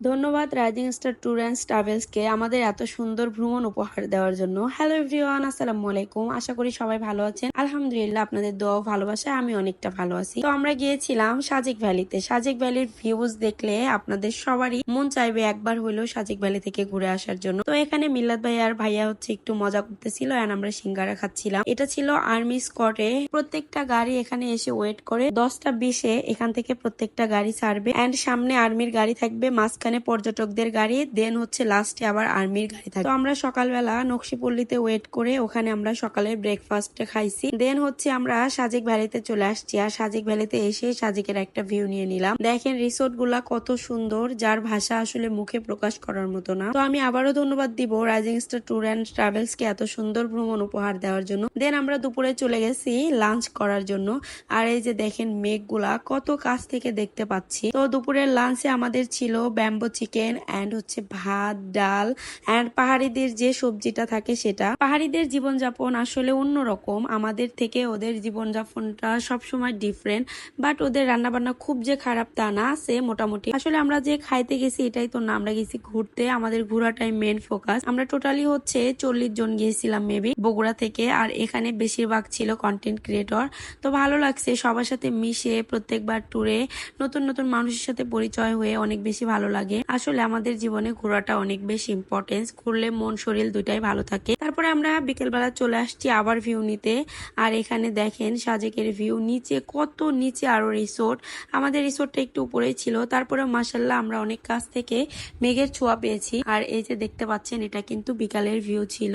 ধন্যবাদ rising star tour and ট্রাভেলসকে আমাদের এত সুন্দর ভ্রমণ উপহার দেওয়ার জন্য। হ্যালো এভরিওয়ান, আসসালামু আলাইকুম। আশা করি সবাই ভালো আছেন। আলহামদুলিল্লাহ, আপনাদের দোয়া ভালোবাসায় আমি অনেকটা ভালো আছি। তো আমরা গিয়েছিলাম সাজেক ভ্যালিতে। সাজেক ভ্যালির ভিউজ দেখলে আপনাদের সবারই মন চাইবে একবার হলেও সাজেক ভ্যালি থেকে ঘুরে আসার জন্য। তো এখানে মিল্লাত ভাই আর ভাইয়া হচ্ছে একটু মজা করতেছিল আর আমরা সিঙ্গারা খাচ্ছিলাম। এটা ছিল আর্মি স্কটে। প্রত্যেকটা গাড়ি এখানে এসে ওয়েট করে 10টা 20-এ এখান থেকে প্রত্যেকটা গাড়ি ছাড়বে এন্ড সামনে আর্মির গাড়ি থাকবে, মাঝখানে পর্যটকদের গাড়ি, দেন হচ্ছে লাস্টে আবার আর্মির গাড়ি থাকে। তো আমরা সকালবেলা নকশিপল্লিতে ওয়েট করে ওখানে আমরা সকালে ব্রেকফাস্ট খাইছি। দেন হচ্ছে আমরা সাজেক ভ্যালিতে চলে আসছি। আর সাজেক ভ্যালিতে এসে সাজেকের একটা ভিউ নিয়ে নিলাম। দেখেন রিসোর্ট গুলা কত সুন্দর, যার ভাষা আসলে মুখে প্রকাশ করার মতো না। তো আমি আবারও ধন্যবাদ দিব rising star tour and travels কে এত সুন্দর ভ্রমণ উপহার দেওয়ার জন্য। দেন আমরা দুপুরে চলে গেছি লাঞ্চ করার জন্য। আর এই যে দেখেন মেঘগুলা কত কাছ থেকে দেখতে পাচ্ছি। তো দুপুরের লাঞ্চে আমাদের ছিল ব্যাম্বো চিকেন এন্ড হচ্ছে ভাত, ডাল এন্ড পাহাড়িদের যে সবজিটা থাকে সেটা। পাহাড়িদের জীবনযাপন আসলে অন্যরকম, আমাদের থেকে ওদের জীবনযাপনটা সবসময় ডিফারেন্ট। বাট ওদের রান্নাবান্না খুব যে খারাপ তা না, সে মোটামুটি। আসলে আমরা যে খাইতে গেছি এটাই তো না, আমরা গেছি ঘুরতে, আমাদের ঘোরাটাই মেন ফোকাস। আমরা টোটালি হচ্ছে 40 জন গিয়েছিলাম মেবি বগুড়া থেকে। আর এখানে বেশিরভাগ ছিল কন্টেন্ট ক্রিয়েটর। তো ভালো লাগছে সবার সাথে মিশে, প্রত্যেকবার ট্যুরে নতুন নতুন মানুষের সাথে পরিচয় হয়ে অনেক বেশি ভালো লাগে। আসলে আমাদের জীবনে ঘোরাটা অনেক বেশি ইম্পর্টেন্স, ঘুরলে মন শরীর দুটাই ভালো থাকে। তারপরে আমরা বিকেলবেলা চলে আসছি আবার ভিউ নিতে। আর এখানে দেখেন সাজেকের ভিউ, নিচে কত নিচে আরো রিসোর্ট। আমাদের রিসোর্টটা একটু উপরেই ছিল, তারপরে মাশাআল্লাহ আমরা অনেক কাছ থেকে মেঘের ছোঁয়া পেয়েছি। আর এই যে দেখতে পাচ্ছেন এটা কিন্তু বিকালের ভিউ ছিল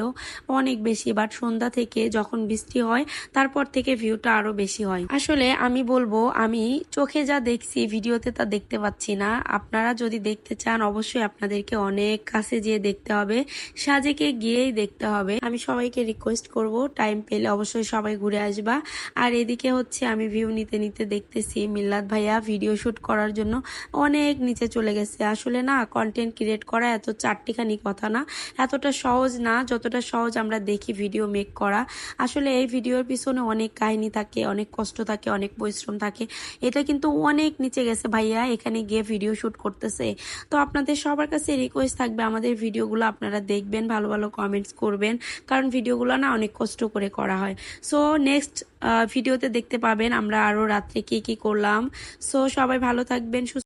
অনেক বেশি। বাট সন্ধ্যা থেকে যখন বৃষ্টি হয় তারপর থেকে ভিউটা আরো বেশি হয়। আসলে আমি বলবো, আমি চোখে যা দেখছি ভিডিওতে তা দেখতে পাচ্ছি না। আপনারা যদি দেখতে চান অবশ্যই আপনাদেরকে অনেক কাছে যেয়ে দেখতে হবে, সাজেকে গিয়েই দেখতে হবে। আমি সবাইকে রিকোয়েস্ট করব টাইম পেলে অবশ্যই সবাই ঘুরে আসবা। আর এদিকে হচ্ছে আমি ভিউ নিতে নিতে দেখতেছি মিল্লাত ভাইয়া ভিডিও শুট করার জন্য অনেক নিচে চলে গেছে। আসলে না, কন্টেন্ট ক্রিয়েট করা এত চারটিখানি কথা না, এতটা সহজ না যতটা সহজ আমরা দেখি ভিডিও মেক করা। আসলে এই ভিডিওর পিছনে অনেক কাহিনী থাকে, অনেক কষ্ট থাকে, অনেক পরিশ্রম থাকে। এটা কিন্তু অনেক নিচে গেছে ভাইয়া, এখানে গিয়ে ভিডিও শুট করতেছে। তো আপনাদের সবার কাছে রিকোয়েস্ট থাকবে আমাদের ভিডিওগুলো আপনারা দেখবেন, ভালো ভালো কমেন্টস করবেন, কারণ ভিডিওগুলো না অনেক কষ্ট করে করা হয়। সো নেক্সট ভিডিওতে দেখতে পাবেন আমরা আরো রাত্রে কি কি করলাম। সো সবাই ভালো থাকবেন।